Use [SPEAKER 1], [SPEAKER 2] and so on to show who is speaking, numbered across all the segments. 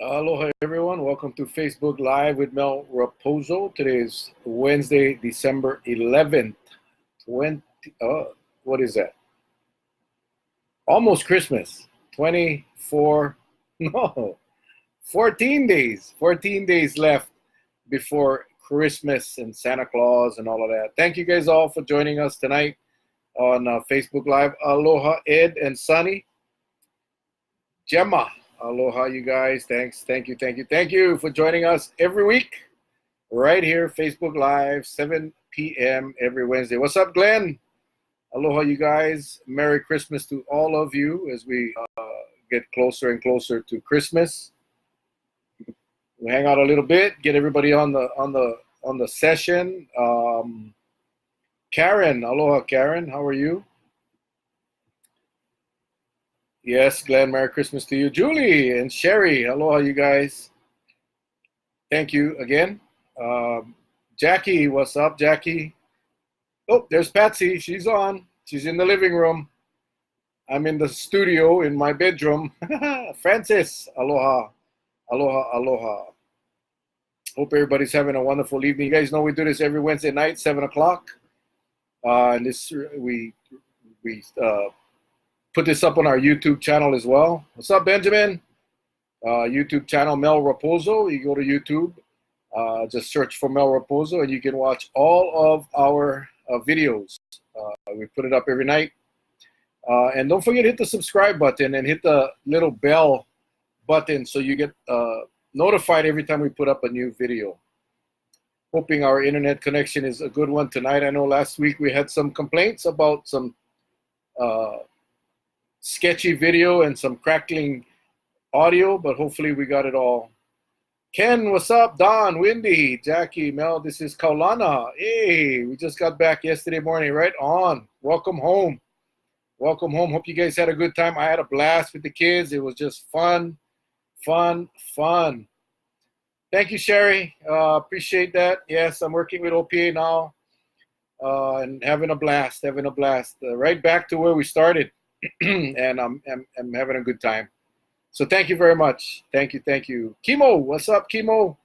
[SPEAKER 1] Aloha, everyone. Welcome to Facebook Live with Mel Rapozo. Today is Wednesday, December 11th. 20, what is that? Almost Christmas. 24, no, 14 days. 14 days left before Christmas and Santa Claus and all of that. Thank you guys all for joining us tonight on Facebook Live. Aloha, Ed and Sunny. Gemma. Aloha, you guys. Thanks. Thank you for joining us every week right here, Facebook Live, 7 p.m. every Wednesday. What's up, Glenn? Aloha, you guys. Merry Christmas to all of you as we get closer and closer to Christmas. We hang out a little bit, get everybody on the session. Karen, aloha, Karen. How are you? Yes, Glenn, Merry Christmas to you. Julie and Sherry, aloha, you guys. Thank you again. Jackie, what's up, Jackie? Oh, there's Patsy. She's on. She's in the living room. I'm in the studio in my bedroom. Francis, aloha, aloha, aloha. Hope everybody's having a wonderful evening. You guys know we do this every Wednesday night, 7 o'clock. And this we put this up on our YouTube channel as well. What's up, Benjamin? YouTube channel Mel Rapozo. You go to YouTube, just search for Mel Rapozo, and you can watch all of our videos. We put it up every night. And don't forget to hit the subscribe button and hit the little bell button so you get notified every time we put up a new video. Hoping our internet connection is a good one tonight. I know last week we had some complaints about some sketchy video and some crackling audio, but hopefully we got it all. Ken, what's up? Don, Wendy, Jackie, Mel, this is Kaulana. Hey, we just got back yesterday morning, right on. Welcome home. Welcome home. Hope you guys had a good time. I had a blast with the kids. It was just fun. Thank you, Sherry. Appreciate that. Yes, I'm working with OPA now and having a blast, right back to where we started. And I'm having a good time. So thank you very much. Thank you. Kimo, what's up, Kimo?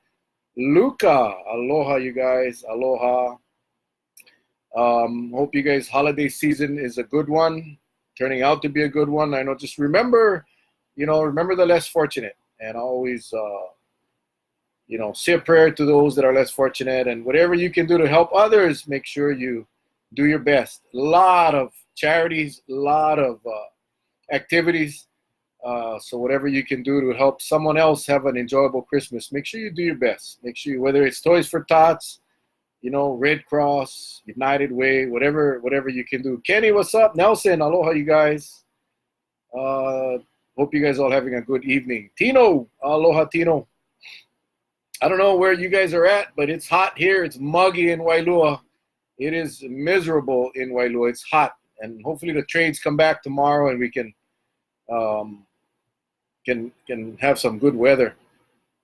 [SPEAKER 1] Luca, aloha, you guys. Aloha. Hope you guys' holiday season is a good one, turning out to be a good one. I know, just remember the less fortunate, and always, say a prayer to those that are less fortunate, and whatever you can do to help others, make sure you do your best. A lot of charities, a lot of activities. So whatever you can do to help someone else have an enjoyable Christmas, make sure you do your best. Make sure whether it's Toys for Tots, Red Cross, United Way, whatever you can do. Kenny, what's up? Nelson, aloha, you guys. Hope you guys all having a good evening. Tino, aloha, Tino. I don't know where you guys are at, but it's hot here. It's muggy in Wailua. It is miserable in Wailua. It's hot. And hopefully the trades come back tomorrow and we can have some good weather.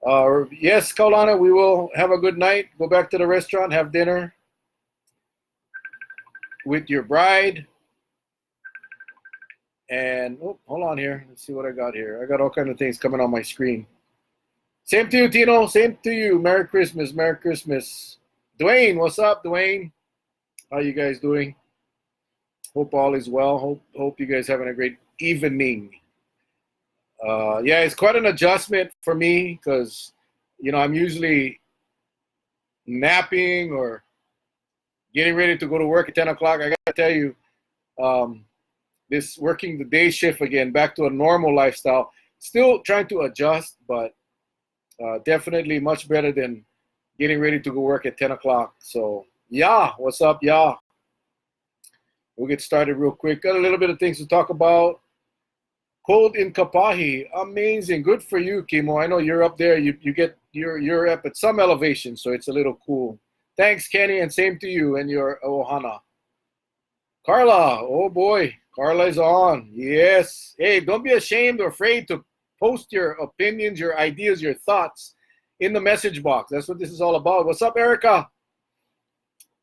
[SPEAKER 1] Yes, Kaulana, we will have a good night. Go back to the restaurant, have dinner with your bride. And hold on here. Let's see what I got here. I got all kinds of things coming on my screen. Same to you, Tino. Same to you. Merry Christmas. Merry Christmas. Dwayne, what's up, Dwayne? How you guys doing? Hope all is well. Hope you guys having a great evening. Yeah, it's quite an adjustment for me because, I'm usually napping or getting ready to go to work at 10 o'clock. I got to tell you, this working the day shift again, back to a normal lifestyle. Still trying to adjust, but definitely much better than getting ready to go work at 10 o'clock. So, yeah, what's up, yeah? We'll get started real quick. Got a little bit of things to talk about. Cold in Kapahi, amazing. Good for you, Kimo. I know you're up there. You're up at some elevation, so it's a little cool. Thanks, Kenny, and same to you and your ohana. Carla, oh boy, Carla is on. Yes. Hey, don't be ashamed or afraid to post your opinions, your ideas, your thoughts in the message box. That's what this is all about. What's up, Erica?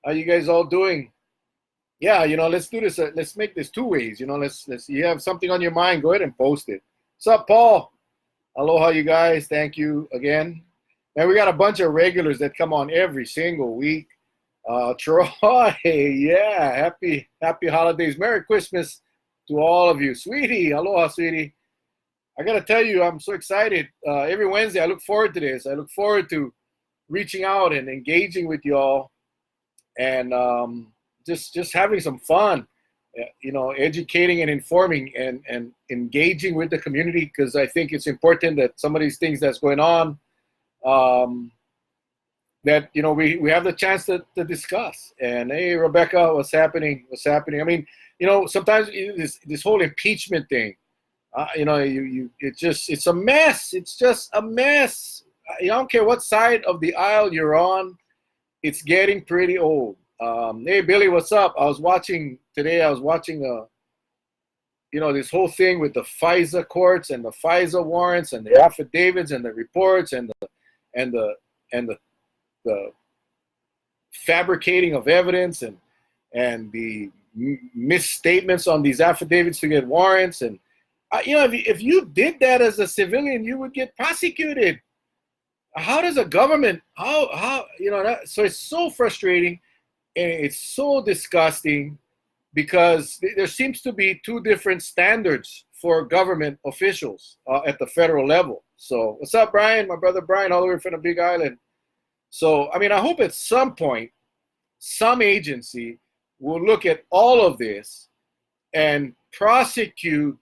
[SPEAKER 1] How you guys all doing? Yeah, let's do this. Let's make this two ways. Let's you have something on your mind, go ahead and post it. What's up, Paul? Aloha, you guys. Thank you again. And we got a bunch of regulars that come on every single week. Troy, yeah, happy holidays. Merry Christmas to all of you. Sweetie, aloha, sweetie. I got to tell you, I'm so excited. Every Wednesday, I look forward to this. I look forward to reaching out and engaging with y'all and just having some fun, educating and informing and engaging with the community, because I think it's important that some of these things that's going on, that we have the chance to discuss. And hey, Rebecca, what's happening? I mean, sometimes this whole impeachment thing, it's a mess. It's just a mess. I don't care what side of the aisle you're on. It's getting pretty old. Hey, Billy, what's up? I was watching this whole thing with the FISA courts and the FISA warrants and the affidavits and the reports and the fabricating of evidence and the misstatements on these affidavits to get warrants. And if you did that as a civilian, you would get prosecuted. How does a government, so it's so frustrating and it's so disgusting, because there seems to be two different standards for government officials at the federal level. So what's up, Brian? My brother Brian, all the way from the Big Island. So, I mean, I hope at some point, some agency will look at all of this and prosecute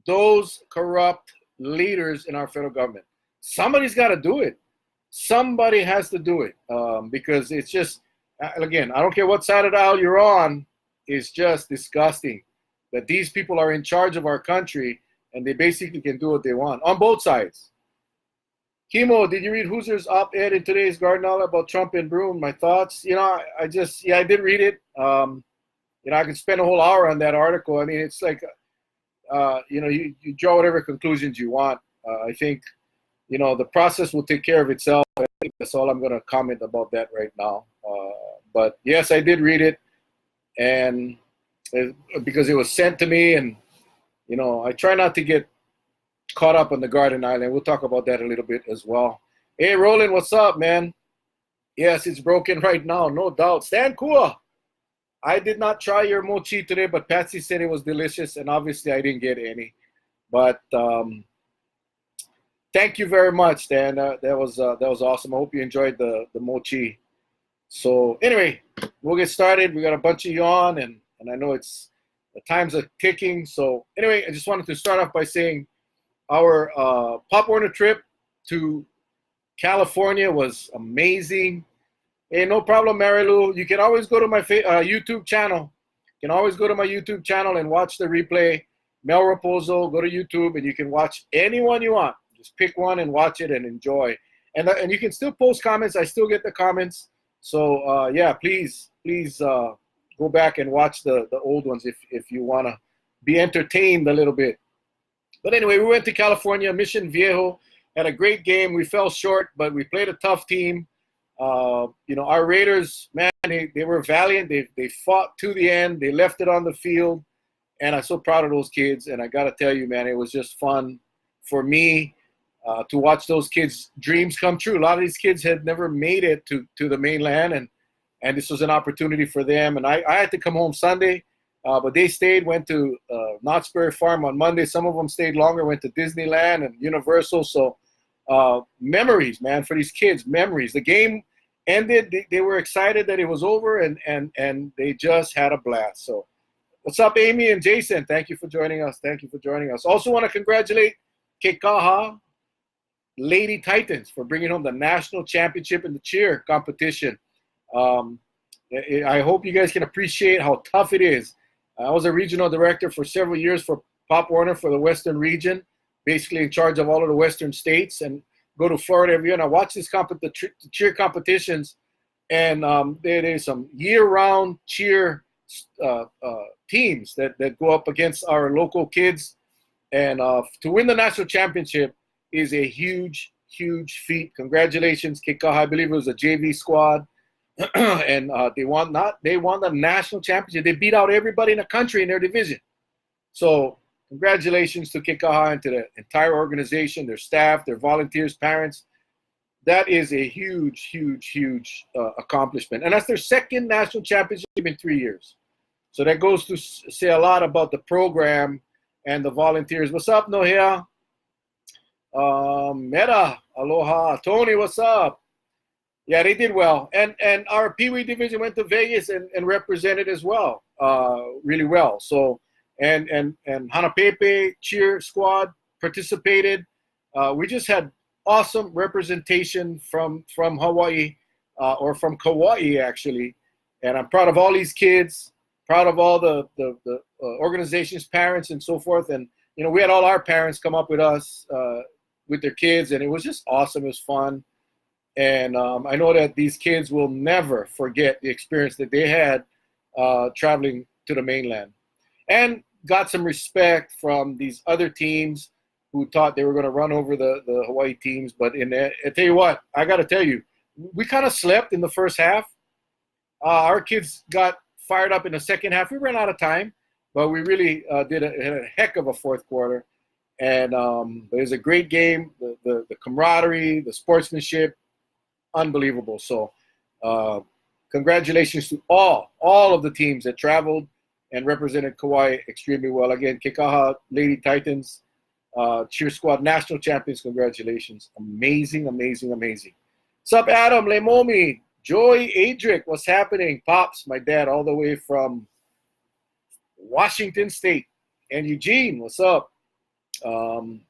[SPEAKER 1] those corrupt leaders in our federal government. Somebody's got to do it. Somebody has to do it, because it's just, again, I don't care what side of the aisle you're on, it's just disgusting that these people are in charge of our country and they basically can do what they want on both sides. Kimo, did you read Hoosier's op-ed in today's Garden Hour about Trump and Broome? My thoughts? I did read it. I could spend a whole hour on that article. I mean, it's like, you draw whatever conclusions you want. I think, the process will take care of itself. I think that's all I'm going to comment about that right now. But yes, I did read it, and because it was sent to me, and I try not to get caught up on the Garden Island. We'll talk about that a little bit as well. Hey, Roland, what's up, man? Yes, it's broken right now, no doubt. Stan Kua, I did not try your mochi today, but Patsy said it was delicious, and obviously I didn't get any. But thank you very much, Stan. That was awesome. I hope you enjoyed the mochi. So anyway, we'll get started. We got a bunch of you on, and I know the times are ticking. So anyway, I just wanted to start off by saying our Pop Warner trip to California was amazing. Hey, no problem, Marilu. You can always go to my YouTube channel. You can always go to my YouTube channel and watch the replay. Mel Rapozo, go to YouTube, and you can watch anyone you want. Just pick one and watch it and enjoy. And you can still post comments. I still get the comments. So yeah, please go back and watch the old ones if you want to be entertained a little bit. But anyway, we went to California, Mission Viejo, had a great game. We fell short, but we played a tough team. Our Raiders, man, they were valiant. They fought to the end. They left it on the field, and I'm so proud of those kids. And I got to tell you, man, it was just fun for me to watch those kids' dreams come true. A lot of these kids had never made it to the mainland, and this was an opportunity for them. And I had to come home Sunday, but they stayed, went to Knott's Berry Farm on Monday. Some of them stayed longer, went to Disneyland and Universal. So memories, man, for these kids, memories. The game ended. They were excited that it was over, and they just had a blast. So what's up, Amy and Jason? Thank you for joining us. Also want to congratulate Kekaha Lady Titans for bringing home the national championship in the cheer competition. I hope you guys can appreciate how tough it is. I was a regional director for several years for Pop Warner for the Western region, basically in charge of all of the Western states, and go to Florida every year. And I watch the cheer competitions, and there's some year-round cheer teams that go up against our local kids. And to win the national championship is a huge, huge feat. Congratulations, Kikaha. I believe it was a JV squad. And they won the national championship. They beat out everybody in the country in their division. So congratulations to Kikaha and to the entire organization, their staff, their volunteers, parents. That is a huge, huge, huge accomplishment. And that's their second national championship in 3 years. So that goes to say a lot about the program and the volunteers. What's up, Nohea? Meta, aloha. Tony, what's up? Yeah, they did well. And our Pee Wee division went to Vegas and represented as well, really well. So, and Hanapepe cheer squad participated. We just had awesome representation from Hawaii, or from Kauai, actually. And I'm proud of all these kids, proud of all the organization's parents and so forth. And, you know, we had all our parents come up with us, with their kids, and it was just awesome. It was fun. And I know that these kids will never forget the experience that they had traveling to the mainland. And got some respect from these other teams who thought they were going to run over the Hawaii teams. But I tell you what, I got to tell you, we kind of slept in the first half. Our kids got fired up in the second half. We ran out of time, but we really had a heck of a fourth quarter. And it was a great game. The camaraderie, the sportsmanship, unbelievable. So congratulations to all of the teams that traveled and represented Kauai extremely well. Again, Kekaha Lady Titans, cheer squad national champions, congratulations. Amazing, amazing, amazing. What's up, Adam, Lemomi, Joy, Adric, what's happening? Pops, my dad, all the way from Washington State. And Eugene, what's up? Mel,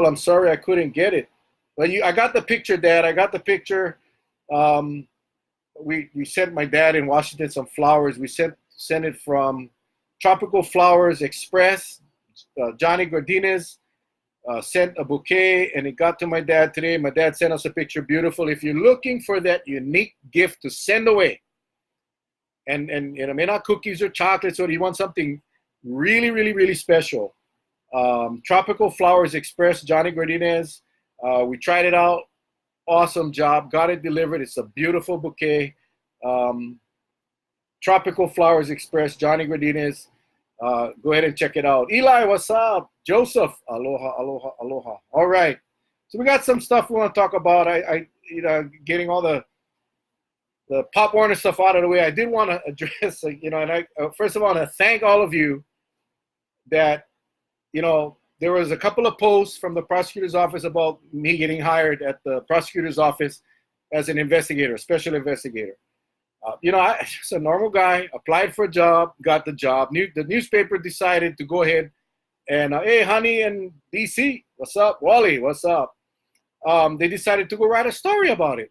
[SPEAKER 1] I'm sorry I couldn't get it. But I got the picture, Dad. I got the picture. We sent my dad in Washington some flowers. We sent it from Tropical Flowers Express. Johnny Gordinez sent a bouquet, and it got to my dad today. My dad sent us a picture. Beautiful. If you're looking for that unique gift to send away, and it may not cookies or chocolates, or you want something really, really, really special, Tropical Flowers Express, Johnny Gordinez. We tried it out. Awesome job. Got it delivered. It's a beautiful bouquet. Tropical Flowers Express, Johnny Gordinez. Go ahead and check it out. Eli, what's up? Joseph, aloha, aloha, aloha. All right. So we got some stuff we want to talk about. Getting all the Pop Warner stuff out of the way. I did want to address, and first of all, I want to thank all of you that, there was a couple of posts from the prosecutor's office about me getting hired at the prosecutor's office as an investigator, a special investigator. I just a normal guy, applied for a job, got the job. The newspaper decided to go ahead and, hey, honey in DC, what's up? Wally, what's up? They decided to go write a story about it.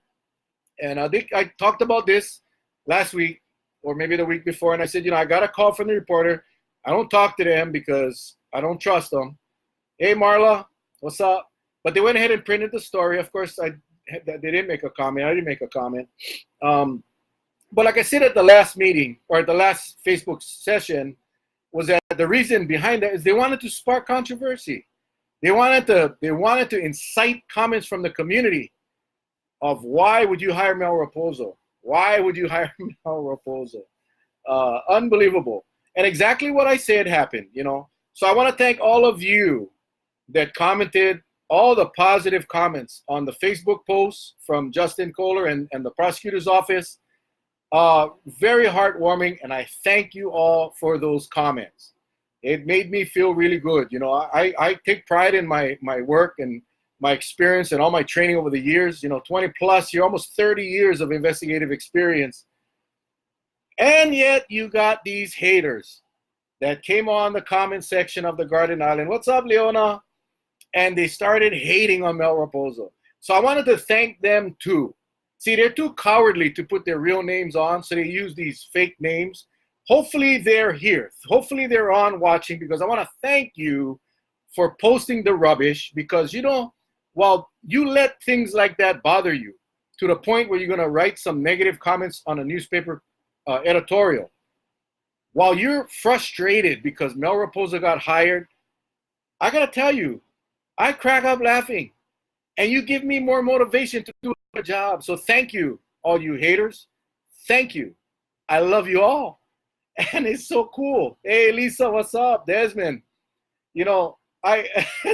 [SPEAKER 1] And I talked about this last week, or maybe the week before, and I said, I got a call from the reporter. I don't talk to them because I don't trust them. Hey, Marla, what's up? But they went ahead and printed the story. Of course, they didn't make a comment. I didn't make a comment. But like I said at the last meeting, or at the last Facebook session, was that the reason behind that is they wanted to spark controversy. They wanted to incite comments from the community of why would you hire Mel Rapozo? Why would you hire Mel Rapozo? Unbelievable. And exactly what I said happened, So I want to thank all of you that commented, all the positive comments on the Facebook posts from Justin Kohler and the prosecutor's office. Very heartwarming, and I thank you all for those comments. It made me feel really good. I take pride in my work and my experience and all my training over the years, 20 plus years, almost 30 years of investigative experience. And yet you got these haters that came on the comment section of the Garden Island. What's up, Leona? And they started hating on Mel Rapozo. So I wanted to thank them too. See, they're too cowardly to put their real names on, so they use these fake names. Hopefully they're here. Hopefully they're on watching, because I want to thank you for posting the rubbish, because, while you let things like that bother you to the point where you're going to write some negative comments on a newspaper editorial, while you're frustrated because Mel Rapozo got hired, I got to tell you, I crack up laughing, and you give me more motivation to do a job. So thank you, all you haters. Thank you. I love you all. And it's so cool. Hey, Lisa, what's up? Desmond, you know, I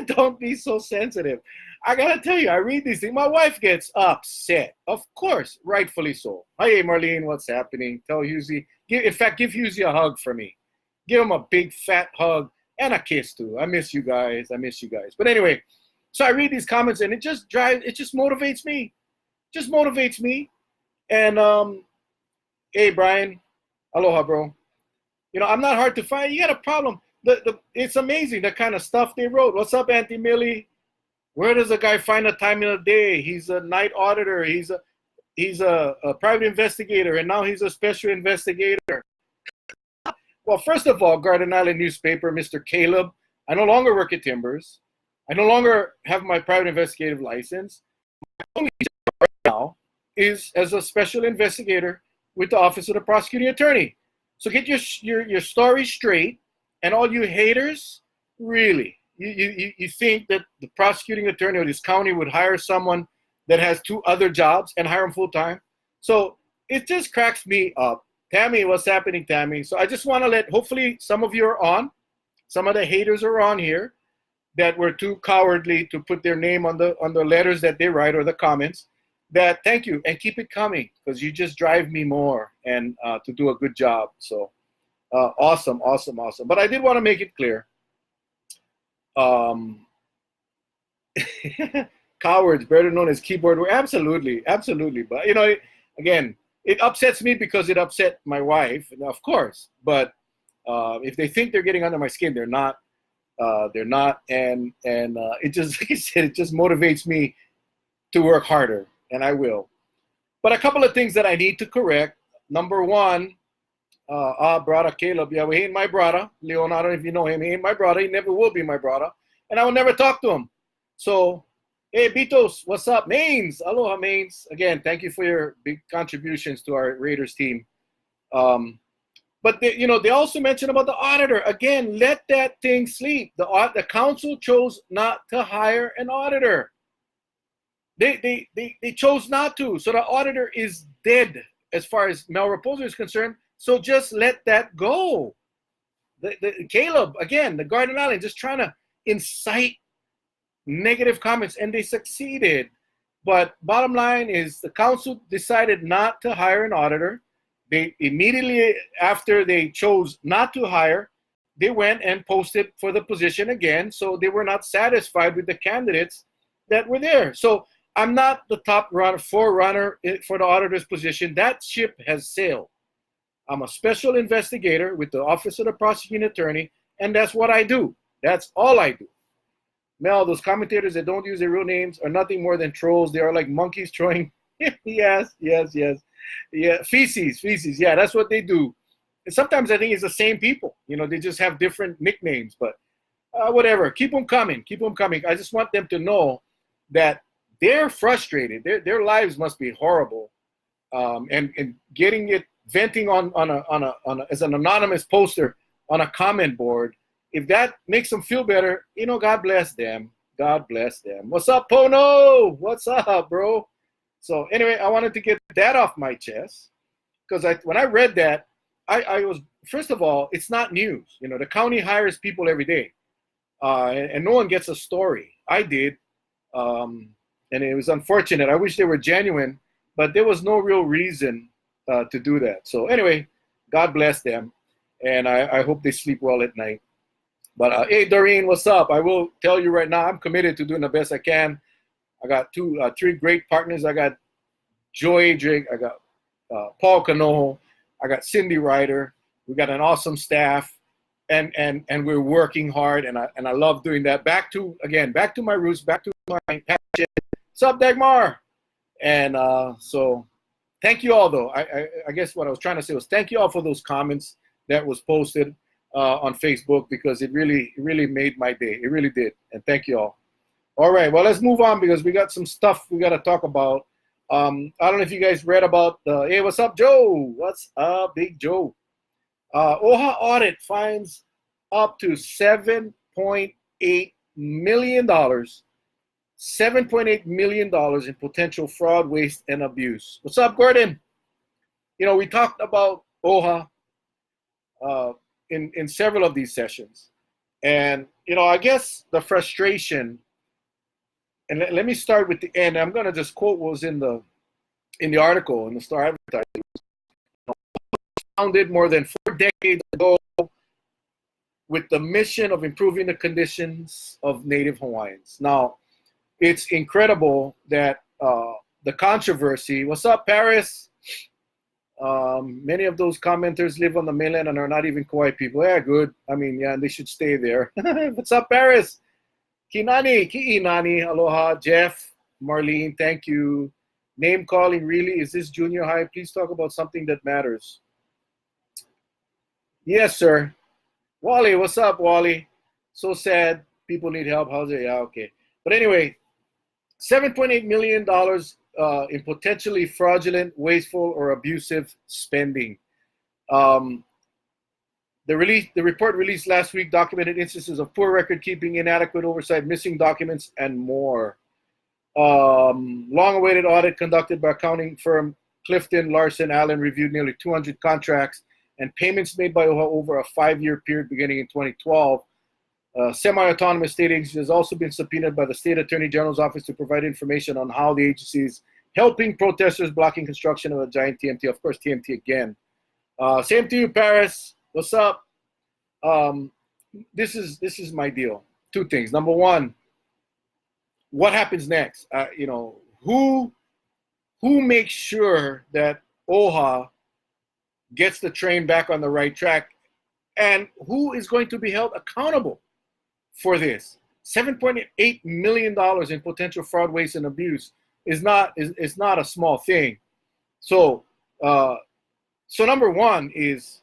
[SPEAKER 1] don't be so sensitive. I gotta tell you, I read these things. My wife gets upset, of course, rightfully so. Hey, Marlene, what's happening? Tell Husey, in fact, give Husey a hug for me. Give him a big fat hug and a kiss too. I miss you guys. I miss you guys. But anyway, so I read these comments and it just motivates me. Just motivates me. And hey, Brian, aloha, bro. You know, I'm not hard to find. You got a problem. It's amazing the kind of stuff they wrote. What's up, Auntie Millie? Where does a guy find a time in a day? He's a night auditor. He's a private investigator, and now he's a special investigator. Well, first of all, Garden Island newspaper, Mr. Caleb, I no longer work at Timbers. I no longer have my private investigative license. My only job right now is as a special investigator with the Office of the Prosecuting Attorney. So get your story straight, and all you haters, really, you think that the prosecuting attorney of this county would hire someone that has 2 other jobs and hire him full time? So it just cracks me up. Tammy, what's happening, Tammy? So I just want to hopefully some of you are on, some of the haters are on here that were too cowardly to put their name on the letters that they write or the comments. That thank you and keep it coming because you just drive me more and to do a good job. So awesome. But I did want to make it clear. Cowards, better known as keyboard warriors. Absolutely. But you know, again, it upsets me because it upset my wife, of course. But if they think they're getting under my skin, they're not. They're not, and it just, like I said, it just motivates me to work harder, and I will. But a couple of things that I need to correct. Number one, brother Caleb, yeah, he ain't my brother. Leonardo, if you know him, he ain't my brother. He never will be my brother, and I will never talk to him. So, hey, Bitos, what's up? Mains, aloha, Mains. Again, thank you for your big contributions to our Raiders team. But they also mentioned about the auditor. Again, let that thing sleep. The council chose not to hire an auditor. They chose not to. So the auditor is dead as far as Mel Rapozo is concerned. So just let that go. Caleb, again, the Garden Island, just trying to incite negative comments, and they succeeded. But bottom line is the council decided not to hire an auditor. They immediately after they chose not to hire, they went and posted for the position again. So they were not satisfied with the candidates that were there. So I'm not the top forerunner for the auditor's position. That ship has sailed. I'm a special investigator with the Office of the Prosecuting Attorney, and that's what I do. That's all I do. Mel, those commentators that don't use their real names are nothing more than trolls. They are like monkeys throwing. Yes. Yeah, feces. Yeah, that's what they do. And sometimes I think it's the same people. They just have different nicknames. But whatever. Keep them coming. I just want them to know that they're frustrated. Their lives must be horrible. And getting it venting on a as an anonymous poster on a comment board. If that makes them feel better, God bless them. God bless them. What's up, Pono? What's up, bro? So anyway, I wanted to get that off my chest because when I read that, I was, first of all, it's not news. The county hires people every day, and no one gets a story. I did, and it was unfortunate. I wish they were genuine, but there was no real reason to do that. So anyway, God bless them, and I hope they sleep well at night. But hey, Doreen, what's up? I will tell you right now, I'm committed to doing the best I can. I got 3 great partners. I got Joy Drake. I got Paul Canojo. I got Cindy Ryder. We got an awesome staff, and we're working hard, and I love doing that. Back to my roots, back to my passion. What's up, Dagmar? And so thank you all, though. I guess what I was trying to say was thank you all for those comments that was posted on Facebook because it really made my day. It really did, and thank you all. All right, well, let's move on because we got some stuff we got to talk about. I don't know if you guys read about hey, what's up, Joe? What's up, Big Joe? OHA audit finds up to $7.8 million. $7.8 million in potential fraud, waste, and abuse. What's up, Gordon? We talked about OHA. in several of these sessions. And, I guess the frustration, and let me start with the end. I'm going to just quote what was in the article in the Star Advertiser. Founded more than 4 decades ago with the mission of improving the conditions of Native Hawaiians. Now, it's incredible that the controversy. What's up, Paris? Many of those commenters live on the mainland and are not even Kauai people. Yeah, good. I mean, yeah, and they should stay there. What's up, Paris? Kinani, Ki'inani, aloha. Jeff, Marlene, thank you. Name calling, really? Is this junior high? Please talk about something that matters. Yes, sir. Wally, what's up, Wally? So sad. People need help. How's it? Yeah, okay. But anyway, $7.8 million in potentially fraudulent, wasteful, or abusive spending. The report released last week documented instances of poor record keeping, inadequate oversight, missing documents, and more. Long-awaited audit conducted by accounting firm Clifton Larson Allen reviewed nearly 200 contracts and payments made by OHA over a 5-year period beginning in 2012. Semi-autonomous state agency has also been subpoenaed by the State Attorney General's office to provide information on how the agency is helping protesters blocking construction of a giant TMT. Of course, TMT again. Same to you, Paris. What's up? This is my deal. 2 things. Number one, what happens next? Who makes sure that OHA gets the train back on the right track, and who is going to be held accountable for this? $7.8 million in potential fraud, waste, and abuse is not a small thing. So number one is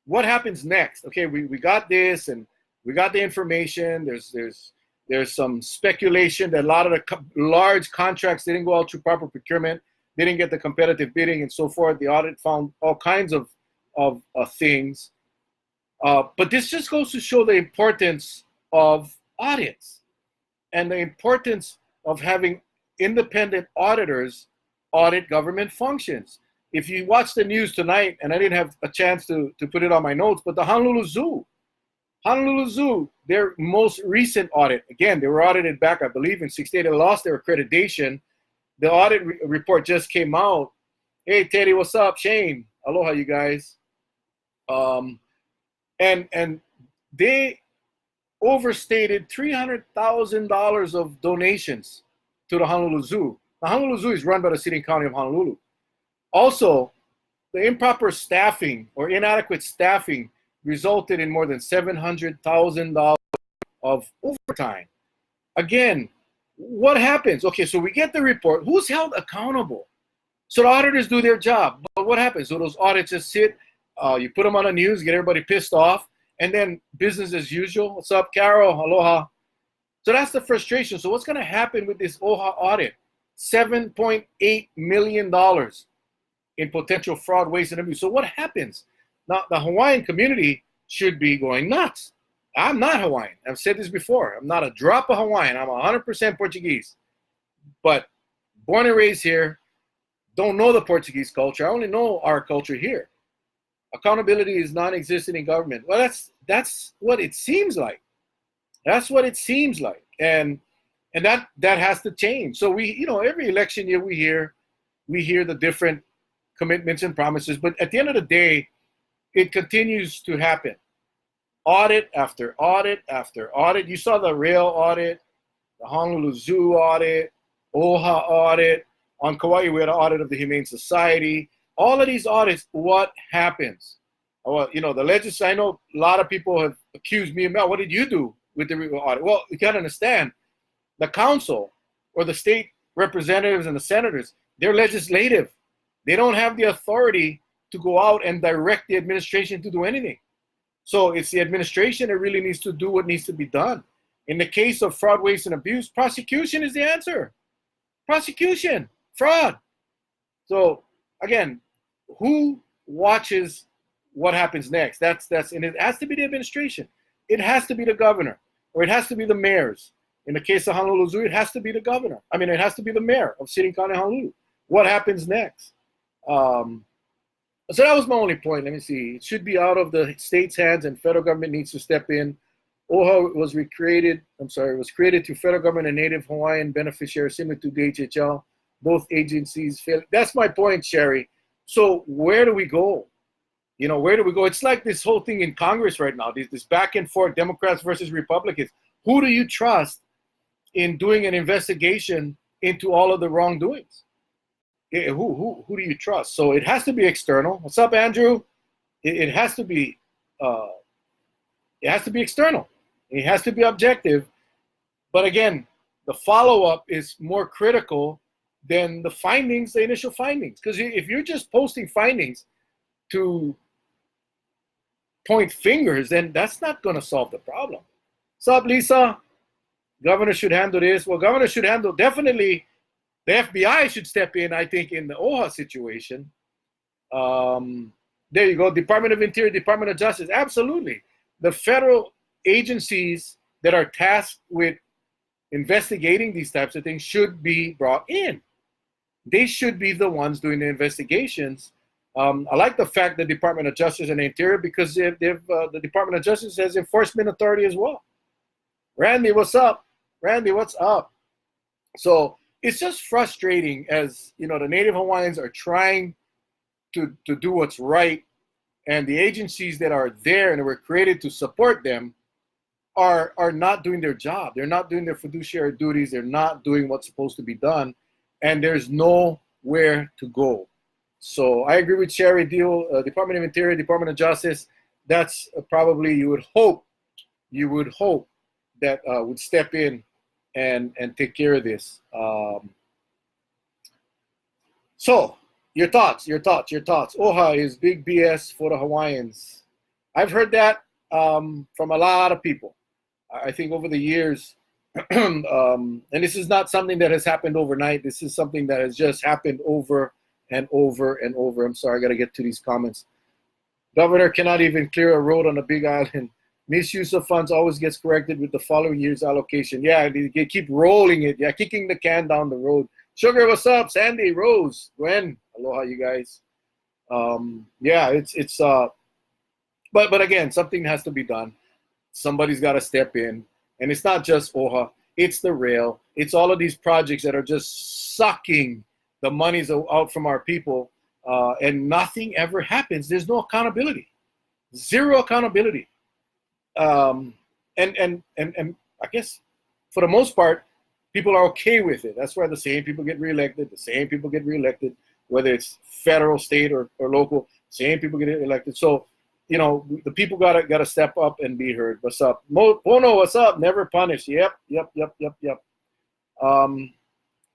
[SPEAKER 1] what happens next? Okay, we got this and we got the information. There's some speculation that a lot of the large contracts didn't go out through proper procurement, didn't get the competitive bidding, and so forth. The audit found all kinds of things. But this just goes to show the importance of audits and the importance of having independent auditors audit government functions. If you watch the news tonight, and I didn't have a chance to put it on my notes, but the Honolulu Zoo, their most recent audit, again, they were audited back, I believe, in 68. They lost their accreditation. The audit report just came out. Hey, Teddy, what's up? Shane, aloha, you guys. And they overstated $300,000 of donations to the Honolulu Zoo. The Honolulu Zoo is run by the city and county of Honolulu. Also, the improper staffing or inadequate staffing resulted in more than $700,000 of overtime. Again, what happens? Okay, so we get the report. Who's held accountable? So the auditors do their job. But what happens? So those audits just sit, you put them on the news, get everybody pissed off, and then business as usual. What's up, Carol? Aloha. So that's the frustration. So what's going to happen with this OHA audit? $7.8 million in potential fraud, waste, and abuse. So what happens? Now, the Hawaiian community should be going nuts. I'm not Hawaiian. I've said this before. I'm not a drop of Hawaiian. I'm 100% Portuguese. But born and raised here, don't know the Portuguese culture. I only know our culture here. Accountability is non-existent in government. Well, that's what it seems like. That's what it seems like. And that has to change. So we, every election year we hear the different commitments and promises, but at the end of the day, it continues to happen. Audit after audit after audit. You saw the rail audit, the Honolulu Zoo audit, OHA audit. On Kauai, we had an audit of the Humane Society. All of these audits, what happens? Well, I know a lot of people have accused me about, what did you do with the audit? Well, you got to understand, the council or the state representatives and the senators, they're legislative. They don't have the authority to go out and direct the administration to do anything. So it's the administration that really needs to do what needs to be done. In the case of fraud, waste, and abuse, prosecution is the answer. Prosecution, fraud. So again, who watches what happens next? And it has to be the administration. It has to be the governor, or it has to be the mayors. In the case of Honolulu Zoo, it has to be the governor. It has to be the mayor of City and County Honolulu. What happens next? So that was my only point. Let me see. It should be out of the state's hands, and federal government needs to step in. OHA was recreated. It was created to federal government and Native Hawaiian beneficiaries similar to DHHL. Both agencies fail. That's my point, Sherry. So where do we go? Where do we go? It's like this whole thing in Congress right now. This back and forth, Democrats versus Republicans. Who do you trust in doing an investigation into all of the wrongdoings? Who do you trust? So it has to be external. What's up, Andrew? It has to be. It has to be external. It has to be objective. But again, the follow-up is more critical than the findings, the initial findings. Because if you're just posting findings to point fingers, then that's not going to solve the problem. What's up, Lisa? Governor should handle this. Well, governor should handle, definitely, the FBI should step in, I think, in the OHA situation. There you go. Department of Interior, Department of Justice. Absolutely. The federal agencies that are tasked with investigating these types of things should be brought in. They should be the ones doing the investigations. I like the fact that Department of Justice and Interior, because the Department of Justice has enforcement authority as well. Randy, what's up? Randy, what's up? So it's just frustrating as, the Native Hawaiians are trying to do what's right, and the agencies that are there and were created to support them are not doing their job. They're not doing their fiduciary duties. They're not doing what's supposed to be done, and there's nowhere to go. So I agree with Sherry Deal, Department of Interior, Department of Justice. That's probably, you would hope that would step in and take care of this. So your thoughts. OHA is big BS for the Hawaiians. I've heard that from a lot of people. I think over the years, and this is not something that has happened overnight. This is something that has just happened over and over and over. I'm sorry, I got to get to these comments. Governor cannot even clear a road on a big island. Misuse of funds always gets corrected with the following year's allocation. Yeah, they keep rolling it. Yeah, kicking the can down the road. Sugar, what's up? Sandy, Rose, Gwen, aloha, you guys. Yeah, it's but again, something has to be done. Somebody's got to step in, and it's not just OHA. It's the rail. It's all of these projects that are just sucking the monies out from our people, and nothing ever happens. There's no accountability, zero accountability. And I guess for the most part, people are okay with it. That's why the same people get reelected. The same people get reelected, whether it's federal, state, or local. Same people get elected. So, the people gotta step up and be heard. What's up, Pono? What's up? Never punish. Yep.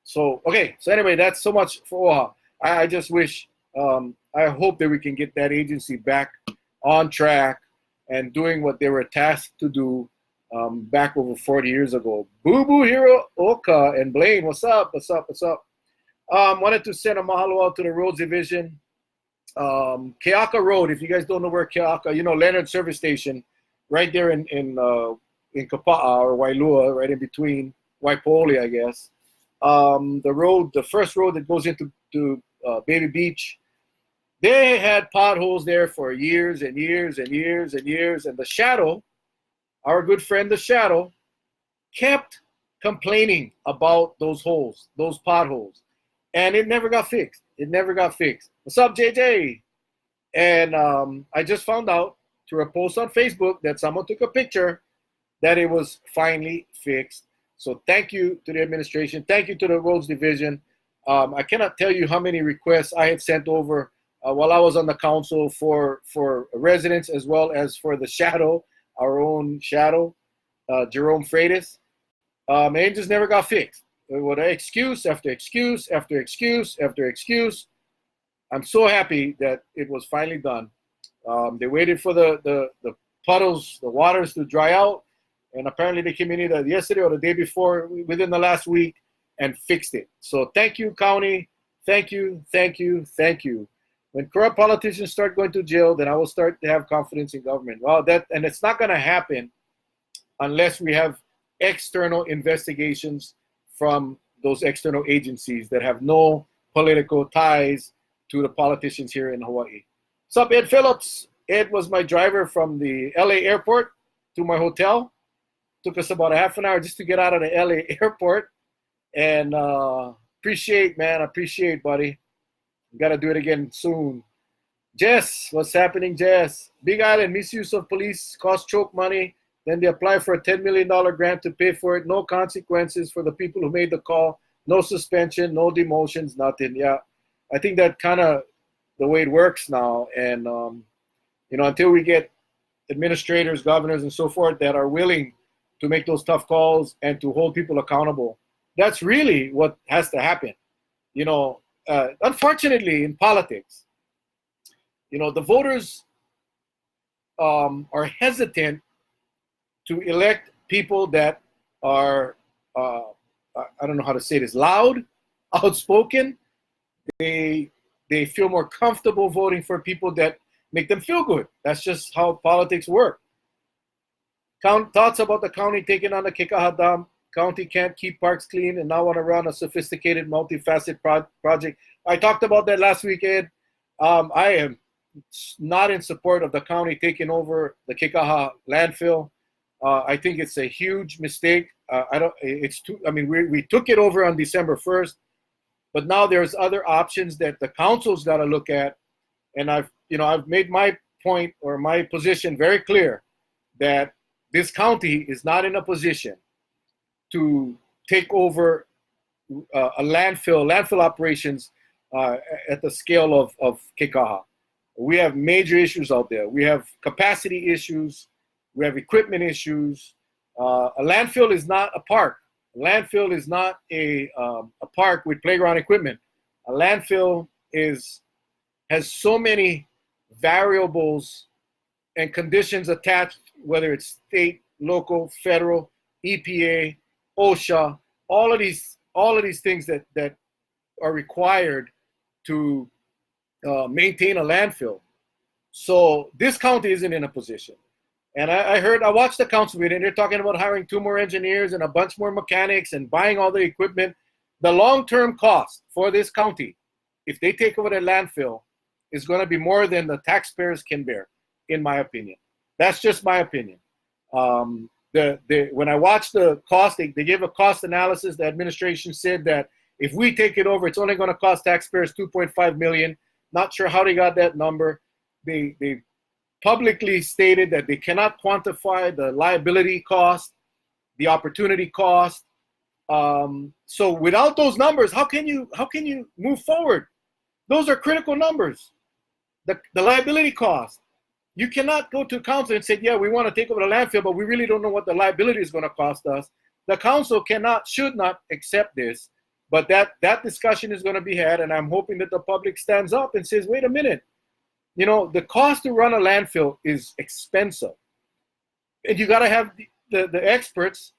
[SPEAKER 1] So okay. So anyway, that's so much for OHA. I just wish. I hope that we can get that agency back on track and doing what they were tasked to do back over 40 years ago. Boo Boo Hero Oka and Blaine, what's up? Wanted to send a mahalo out to the roads division. Keaka Road, if you guys don't know where Keaka, Leonard Service Station, right there in Kapa'a or Wailua, right in between Waipoli, I guess. The first road that goes into Baby Beach, they had potholes there for years and years and years and years. And the Shadow, our good friend the Shadow, kept complaining about those holes, those potholes. And it never got fixed. What's up, JJ? And I just found out through a post on Facebook that someone took a picture that it was finally fixed. So thank you to the administration. Thank you to the roads division. I cannot tell you how many requests I had sent over while I was on the council for residents, as well as for the Shadow, our own Shadow, Jerome Freitas. And it just never got fixed. With excuse after excuse after excuse after excuse. I'm so happy that it was finally done. They waited for the puddles, the waters to dry out, and apparently they came in either yesterday or the day before, within the last week, and fixed it. So thank you, county. Thank you. When corrupt politicians start going to jail, then I will start to have confidence in government. Well, and it's not going to happen unless we have external investigations from those external agencies that have no political ties to the politicians here in Hawaii. What's up, Ed Phillips? Ed was my driver from the LA airport to my hotel. Took us about a half an hour just to get out of the LA airport. And appreciate, buddy. Got to do it again soon. Jess, what's happening, Jess? Big Island, misuse of police cost choke money. Then they apply for a $10 million grant to pay for it. No consequences for the people who made the call. No suspension, no demotions, nothing. Yeah, I think that kind of the way it works now. And, until we get administrators, governors, and so forth that are willing to make those tough calls and to hold people accountable, that's really what has to happen. Unfortunately, in politics, the voters are hesitant to elect people that are, I don't know how to say this, loud, outspoken. They feel more comfortable voting for people that make them feel good. That's just how politics work. Thoughts about the county taking on the Kekaha Dam. County can't keep parks clean and now want to run a sophisticated, multifaceted project. I talked about that last week, Ed. I am not in support of the county taking over the Kekaha landfill. I think it's a huge mistake. We took it over on December 1st, but now there's other options that the council's got to look at. And I've made my point or my position very clear that this county is not in a position to take over a landfill operations at the scale of Kekaha. We have major issues out there. We have capacity issues. We have equipment issues. A landfill is not a park. A landfill is not a park with playground equipment. A landfill has so many variables and conditions attached, whether it's state, local, federal, EPA, OSHA, all of these things that are required to maintain a landfill. So this county isn't in a position. And I watched the council meeting, and they're talking about hiring 2 more engineers and a bunch more mechanics and buying all the equipment. The long-term cost for this county, if they take over the landfill, is going to be more than the taxpayers can bear, in my opinion. That's just my opinion. When I watched the cost, they gave a cost analysis. The administration said that if we take it over, it's only going to cost taxpayers $2.5 million. Not sure how they got that number. They publicly stated that they cannot quantify the liability cost, the opportunity cost. So without those numbers, how can you move forward? Those are critical numbers. The liability cost. You cannot go to council and say, yeah, we want to take over the landfill, but we really don't know what the liability is going to cost us. The council should not accept this, but that discussion is going to be had, and I'm hoping that the public stands up and says, wait a minute, the cost to run a landfill is expensive, and you got to have the experts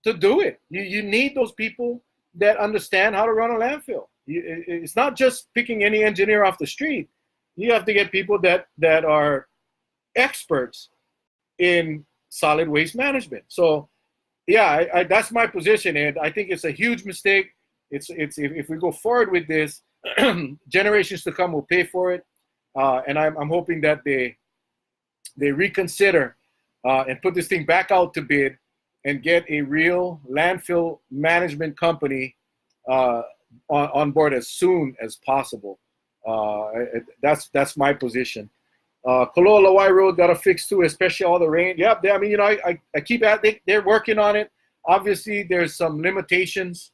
[SPEAKER 1] to do it. You need those people that understand how to run a landfill. It's not just picking any engineer off the street. You have to get people that are experts in solid waste management. So, yeah, that's my position, and I think it's a huge mistake. It's if we go forward with this, generations to come will pay for it, and I'm hoping that they reconsider and put this thing back out to bid and get a real landfill management company on board as soon as possible. That's my position. Koloa Lawai Road got to fix too, especially all the rain. Yeah, I keep at it. They're working on it. Obviously, there's some limitations,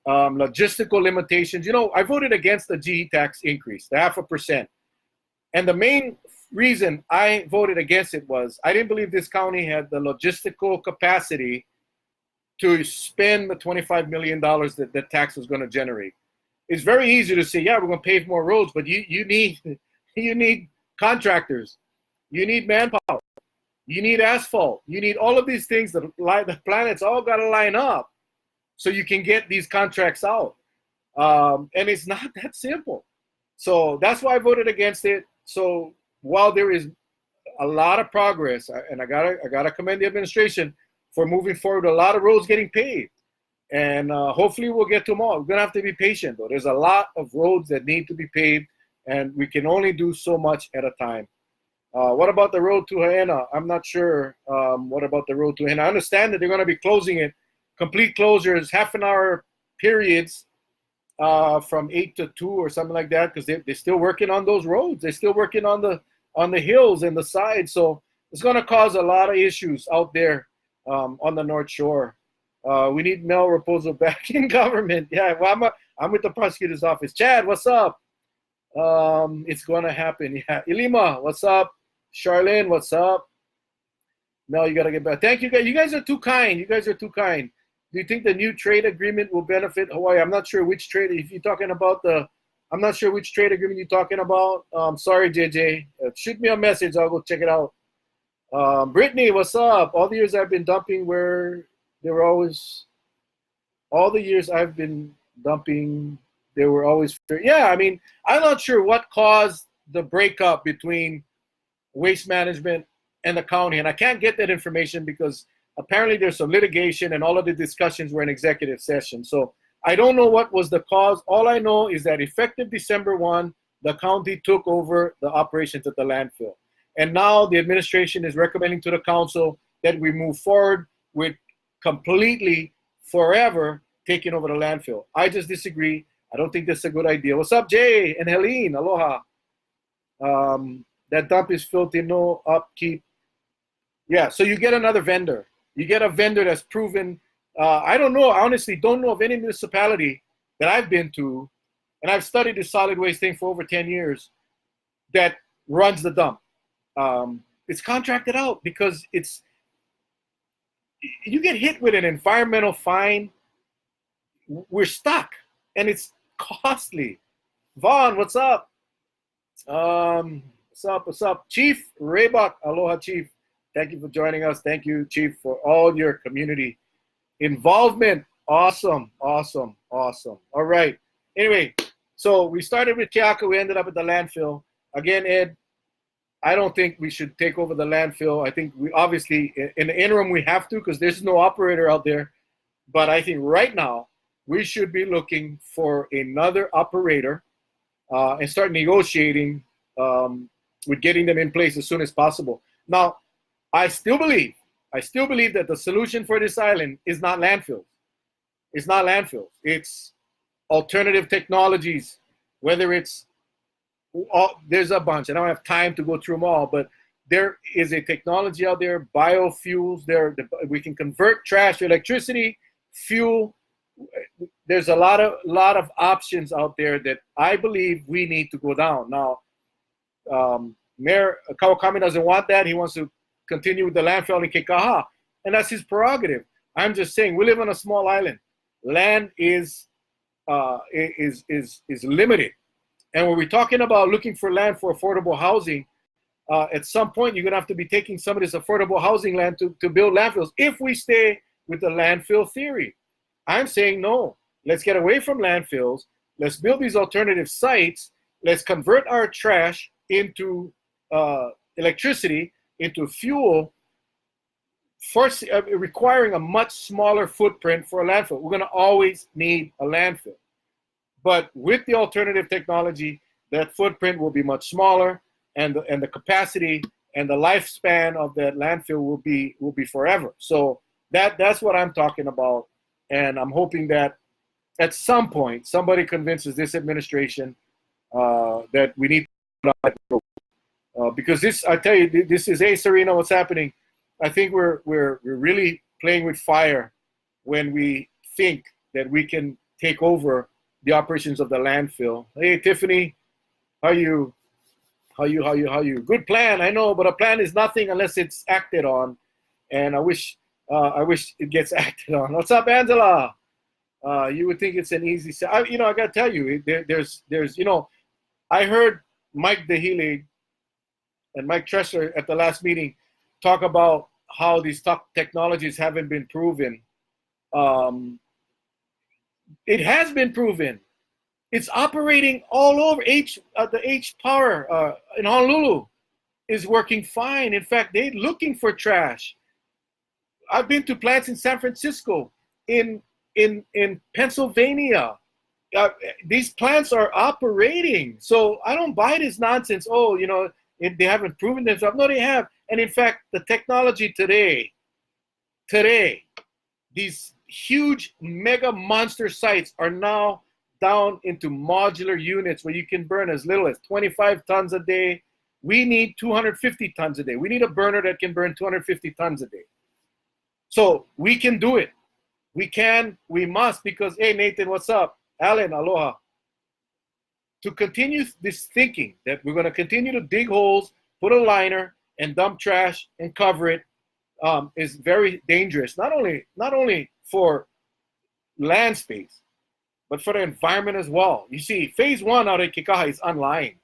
[SPEAKER 1] logistical limitations. I voted against the GE tax increase, the 0.5%. And the main reason I voted against it was I didn't believe this county had the logistical capacity to spend the $25 million that the tax was going to generate. It's very easy to say, yeah, we're going to pave more roads, but you need contractors, you need manpower, you need asphalt, you need all of these things. The planets all got to line up so you can get these contracts out. And it's not that simple. So that's why I voted against it. So while there is a lot of progress, and I gotta commend the administration for moving forward, a lot of roads getting paved. And hopefully we'll get to them all. We're gonna have to be patient though. There's a lot of roads that need to be paved, and we can only do so much at a time. What about the road to Haena? I'm not sure. What about the road to Haena? I understand that they're going to be closing it, complete closures, half an hour periods from 8 to 2 or something like that, because they're still working on those roads. They're still working on the hills and the sides. So it's going to cause a lot of issues out there on the North Shore. We need Mel Rapozo back in government. Yeah, well, I'm with the prosecutor's office. Chad, what's up? It's going to happen. Yeah, Ilima, what's up? Charlene, what's up? Mel, you got to get back. Thank you guys. You guys are too kind. You guys are too kind. Do you think the new trade agreement will benefit Hawaii? I'm not sure which trade. If you're talking about I'm not sure which trade agreement you're talking about. Sorry, JJ. Shoot me a message. I'll go check it out. Brittany, what's up? All the years I've been dumping, where they were always, all the years I've been dumping, they were always fair. Yeah, I mean, I'm not sure what caused the breakup between Waste Management and the county, and I can't get that information because apparently there's some litigation and all of the discussions were in executive session. So I don't know what was the cause. All I know is that effective December 1, the county took over the operations at the landfill. And now the administration is recommending to the council that we move forward with completely, forever taking over the landfill. I just disagree. I don't think that's a good idea. What's up, Jay and Helene? Aloha. That dump is filthy, no upkeep. Yeah, so you get another vendor. You get a vendor that's proven. I don't know. I honestly don't know of any municipality that I've been to, and I've studied the solid waste thing for over 10 years, that runs the dump. It's contracted out because you get hit with an environmental fine, we're stuck, and it's costly. Vaughn, what's up? What's up? Chief Raybach, aloha, Chief. Thank you for joining us. Thank you, Chief, for all your community involvement. Awesome. All right. Anyway, so we started with Keaka. We ended up at the landfill. Again, Ed, I don't think we should take over the landfill. I think we obviously, in the interim, we have to because there's no operator out there. But I think right now, we should be looking for another operator and start negotiating with getting them in place as soon as possible. Now, I still believe that the solution for this island is not landfills. It's not landfills. It's alternative technologies, whether it's, there's a bunch. I don't have time to go through them all, but there is a technology out there, biofuels. We can convert trash to electricity, fuel. There's a lot of options out there that I believe we need to go down. Now, Mayor Kawakami doesn't want that. He wants to continue with the landfill in Kekaha, and that's his prerogative. I'm just saying we live on a small island. Land is limited, and when we're talking about looking for land for affordable housing, at some point you're gonna have to be taking some of this affordable housing land to build landfills. If we stay with the landfill theory, I'm saying no. Let's get away from landfills. Let's build these alternative sites. Let's convert our trash into electricity, into fuel, requiring a much smaller footprint for a landfill. We're going to always need a landfill. But with the alternative technology, that footprint will be much smaller, and the capacity and the lifespan of that landfill will be forever. So that's what I'm talking about. And I'm hoping that at some point somebody convinces this administration that we need to because this, I tell you, this is Serena, what's happening. I think we're really playing with fire when we think that we can take over the operations of the landfill. Hey, Tiffany, how you? Good plan, I know, but a plan is nothing unless it's acted on, and I wish it gets acted on. What's up, Angela? You would think it's an easy. I gotta tell you, there's I heard Mike DeHealy and Mike Tressler at the last meeting talk about how these technologies haven't been proven. It has been proven. It's operating all over. The H Power in Honolulu is working fine. In fact, they're looking for trash. I've been to plants in San Francisco, in Pennsylvania, these plants are operating. So I don't buy this nonsense. Oh, they haven't proven themselves. No, they have. And in fact, the technology today, these huge mega monster sites are now down into modular units where you can burn as little as 25 tons a day. We need 250 tons a day. We need a burner that can burn 250 tons a day. So we can do it. We can, we must, because, hey, Nathan, what's up? Alan, aloha. To continue this thinking that we're going to continue to dig holes, put a liner, and dump trash and cover it is very dangerous. Not only for land space, but for the environment as well. You see, phase one out of Kikaha is unlying.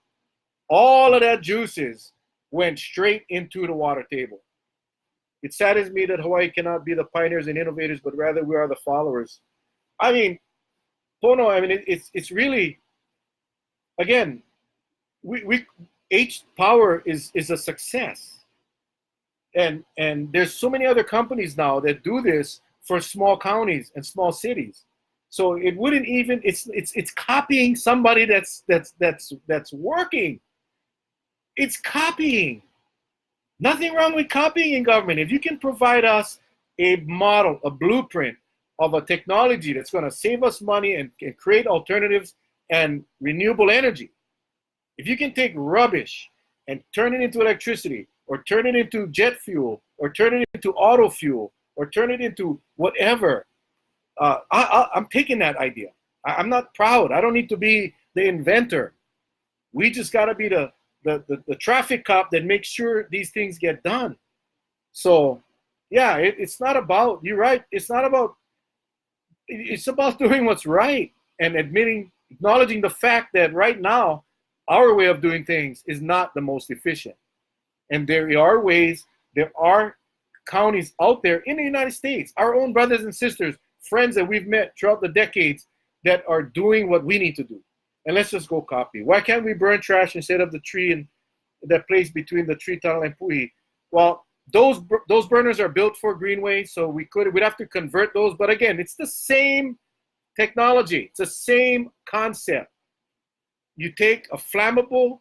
[SPEAKER 1] All of that juices went straight into the water table. It saddens me that Hawaii cannot be the pioneers and innovators, but rather we are the followers. I mean, Pono, it's really, again, H Power is a success. And there's so many other companies now that do this for small counties and small cities. So it wouldn't even, it's copying somebody that's working. It's copying. Nothing wrong with copying in government. If you can provide us a model, a blueprint of a technology that's going to save us money and create alternatives and renewable energy. If you can take rubbish and turn it into electricity, or turn it into jet fuel, or turn it into auto fuel, or turn it into whatever, I'm taking that idea. I'm not proud. I don't need to be the inventor. We just got to be the traffic cop that makes sure these things get done. So, yeah, it's not about, you're right, it's about doing what's right and acknowledging the fact that right now, our way of doing things is not the most efficient. And there are ways, there are counties out there in the United States, our own brothers and sisters, friends that we've met throughout the decades that are doing what we need to do. And let's just go copy. Why can't we burn trash instead of the tree and that place between the tree tunnel and Puhi? Well, those burners are built for greenways, so we'd have to convert those. But again, it's the same technology. It's the same concept. You take a flammable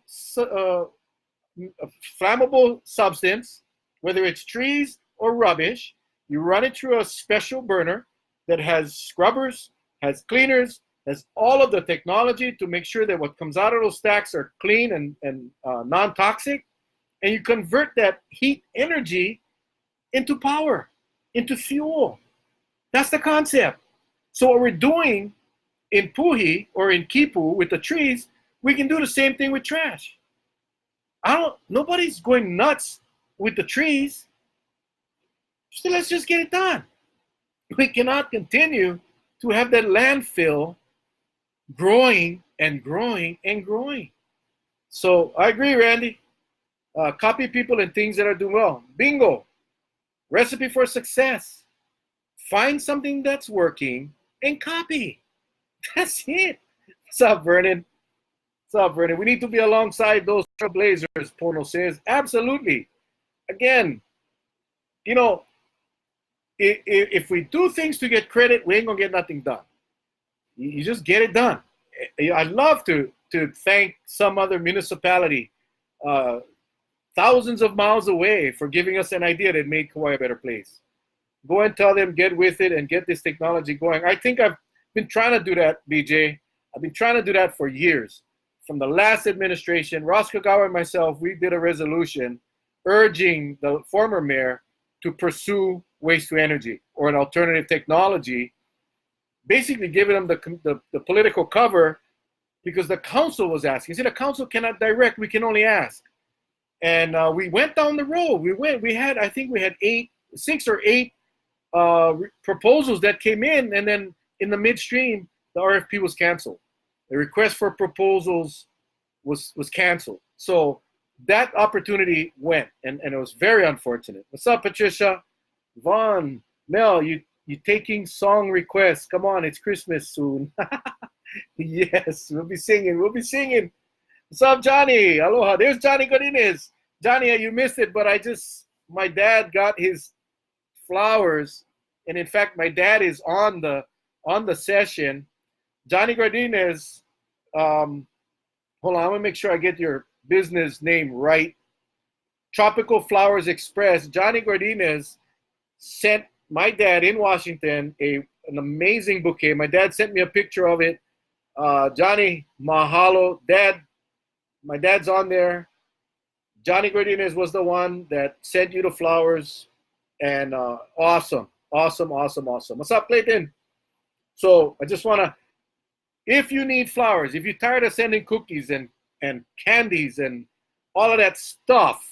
[SPEAKER 1] substance, whether it's trees or rubbish, you run it through a special burner that has scrubbers, has cleaners, has all of the technology to make sure that what comes out of those stacks are clean and non-toxic, and you convert that heat energy into power, into fuel. That's the concept. So what we're doing in Puhi or in Kipu with the trees, we can do the same thing with trash. Nobody's going nuts with the trees. So let's just get it done. We cannot continue to have that landfill growing and growing and growing. So I agree, Randy. Copy people and things that are doing well. Bingo. Recipe for success. Find something that's working and copy. That's it. What's up, Vernon? What's up, Vernon? We need to be alongside those trailblazers, Pono says. Absolutely. Again, if we do things to get credit, we ain't gonna get nothing done. You just get it done. I'd love to thank some other municipality thousands of miles away for giving us an idea that made Kauai a better place. Go and tell them, get with it and get this technology going. I think I've been trying to do that, BJ. I've been trying to do that for years. From the last administration, Ross Kagawa and myself, we did a resolution urging the former mayor to pursue waste to energy or an alternative technology, basically giving them the political cover because the council was asking. See, the council cannot direct, we can only ask. And we went down the road. I think we had 6 or 8 proposals that came in, and then in the midstream, the RFP was canceled. The request for proposals was canceled. So that opportunity went, and it was very unfortunate. What's up, Patricia? Vaughn, Mel, you taking song requests. Come on, it's Christmas soon. Yes, we'll be singing. What's up, Johnny? Aloha. There's Johnny Godinez. Johnny, you missed it, but my dad got his flowers, and in fact, my dad is on the session. Johnny Gardinez, hold on, I'm gonna make sure I get your business name right. Tropical Flowers Express. Johnny Gardinez sent my dad in Washington an amazing bouquet. My dad sent me a picture of it. Johnny, mahalo. Dad, my dad's on there. Johnny Gardinez was the one that sent you the flowers. And awesome. What's up, Clayton? So I just want to, if you need flowers, if you're tired of sending cookies and candies and all of that stuff,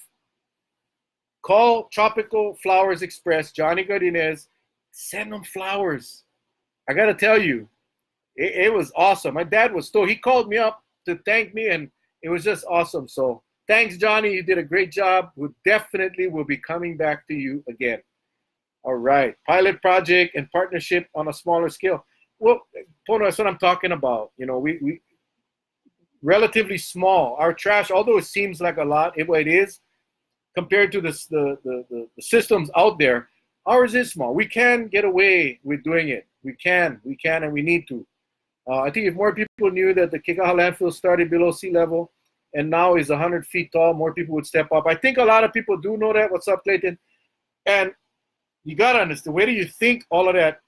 [SPEAKER 1] call Tropical Flowers Express, Johnny Gardinez, send them flowers. I got to tell you, it was awesome. My dad was stoked. He called me up to thank me, and it was just awesome. So thanks, Johnny. You did a great job. We definitely will be coming back to you again. All right. Pilot project and partnership on a smaller scale. Well, Pono, that's what I'm talking about. You know, we relatively small. Our trash, although it seems like a lot, it is, compared to the systems out there, ours is small. We can get away with doing it. We can, and we need to. I think if more people knew that the Kekaha landfill started below sea level and now is 100 feet tall, more people would step up. I think a lot of people do know that. What's up, Clayton? And you got to understand, where do you think all of that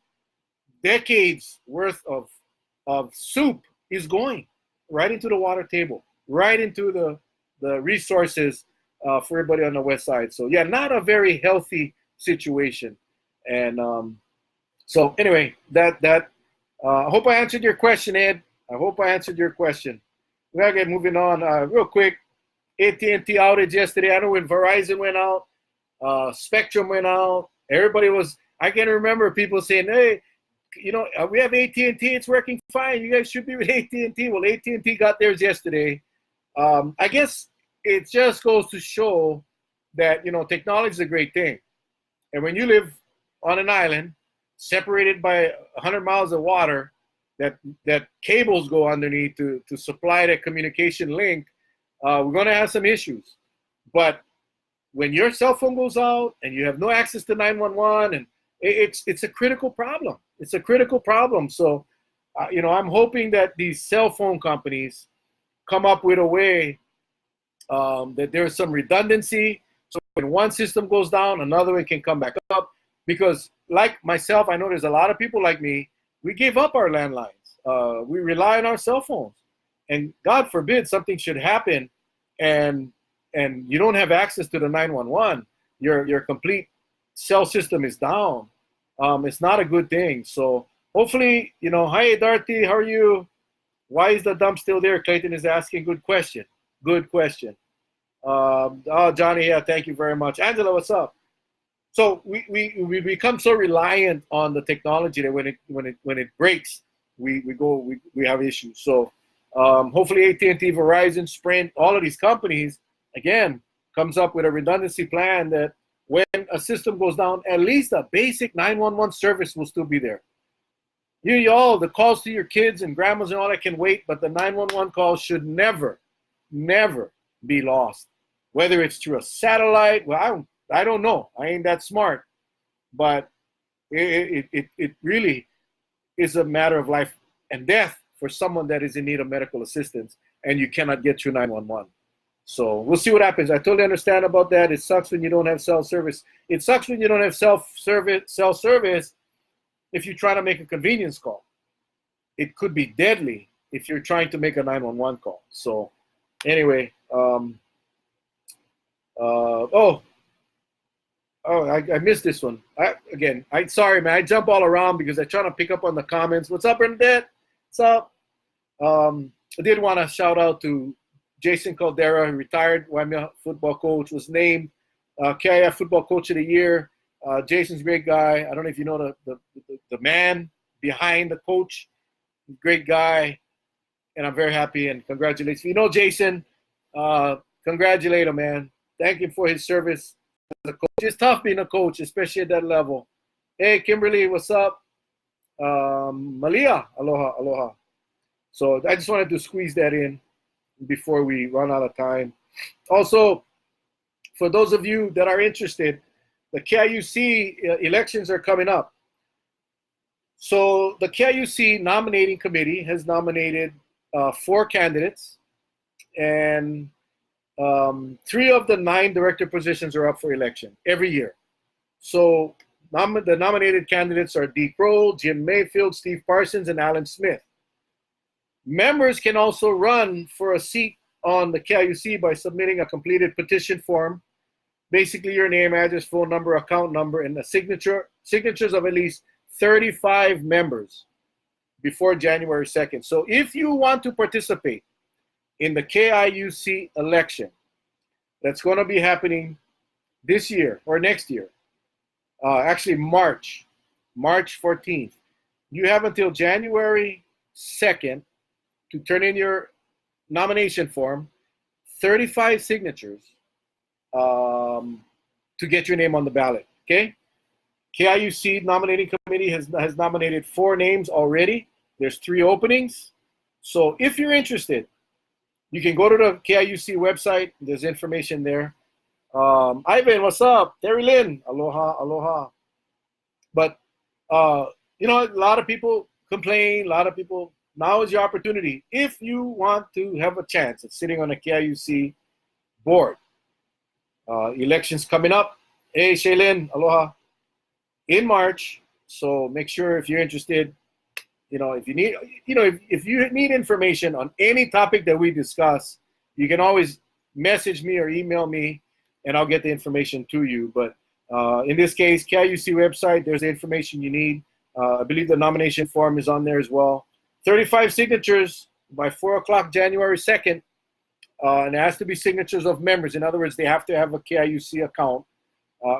[SPEAKER 1] decades worth of soup is going? Right into the water table, right into the resources for everybody on the west side. So yeah, not a very healthy situation. And so anyway, I hope I answered your question, Ed. I hope I answered your question. We gotta get moving on real quick. AT&T outage yesterday. I know when Verizon went out, Spectrum went out. Everybody was. I can remember people saying, "Hey, you know, we have AT&T. It's working fine. You guys should be with AT&T." Well, AT&T got theirs yesterday. I guess it just goes to show that, you know, technology is a great thing. And when you live on an island separated by 100 miles of water that cables go underneath to supply that communication link, we're going to have some issues. But when your cell phone goes out and you have no access to 911, and it's a critical problem. It's a critical problem. So, you know, I'm hoping that these cell phone companies come up with a way that there's some redundancy. So when one system goes down, another one can come back up. Because like myself, I know there's a lot of people like me, we gave up our landlines. We rely on our cell phones. And God forbid something should happen and you don't have access to the 911, your complete cell system is down. It's not a good thing. So hopefully, you know, hi, Dorothy, how are you? Why is the dump still there? Clayton is asking. Good question. Good question. Oh, Johnny, yeah, thank you very much. Angela, what's up? So we become so reliant on the technology that when it breaks, we have issues. So hopefully AT&T, Verizon, Sprint, all of these companies, again, comes up with a redundancy plan that when a system goes down, at least a basic 911 service will still be there. Y'all, the calls to your kids and grandmas and all that can wait, but the 911 calls should never be lost. Whether it's through a satellite, well, I don't know. I ain't that smart. But it really is a matter of life and death for someone that is in need of medical assistance and you cannot get through 911. So we'll see what happens. I totally understand about that. It sucks when you don't have cell service. It sucks when you don't have cell service if you're trying to make a convenience call. It could be deadly if you're trying to make a 911 call. So anyway, I missed this one. Sorry, man. I jump all around because I try to pick up on the comments. What's up, Bernadette? What's up? I did want to shout out to Jason Caldera, who retired Waimea football coach, was named KIF Football Coach of the Year. Jason's a great guy. I don't know if you know the man behind the coach. Great guy, and I'm very happy and congratulations. If you know Jason, congratulate him, man. Thank him for his service as a coach. It's tough being a coach, especially at that level. Hey, Kimberly, what's up? Malia, aloha. So I just wanted to squeeze that in before we run out of time. Also, for those of you that are interested, the KIUC elections are coming up. So the KIUC nominating committee has nominated 4 candidates, and 3 of the 9 director positions are up for election every year. So the nominated candidates are Dee Kroll, Jim Mayfield, Steve Parsons, and Alan Smith. Members can also run for a seat on the KIUC by submitting a completed petition form, basically your name, address, phone number, account number, and the signatures of at least 35 members before January 2nd. So if you want to participate in the KIUC election that's going to be happening this year or next year, actually March 14th, you have until January 2nd to turn in your nomination form, 35 signatures to get your name on the ballot, okay? KIUC nominating committee has nominated 4 names already. There's 3 openings. So if you're interested, you can go to the KIUC website. There's information there. Ivan, what's up? Terry Lynn, aloha, aloha. But, you know, a lot of people complain, a lot of people, now is your opportunity. If you want to have a chance at sitting on a KIUC board, elections coming up. Hey, Shaylin, aloha. In March, so make sure if you're interested, you know, if you need, you know, if you need information on any topic that we discuss, you can always message me or email me, and I'll get the information to you. But in this case, KIUC website, there's the information you need. I believe the nomination form is on there as well. 35 signatures by 4 o'clock January 2nd, and it has to be signatures of members. In other words, they have to have a KIUC account,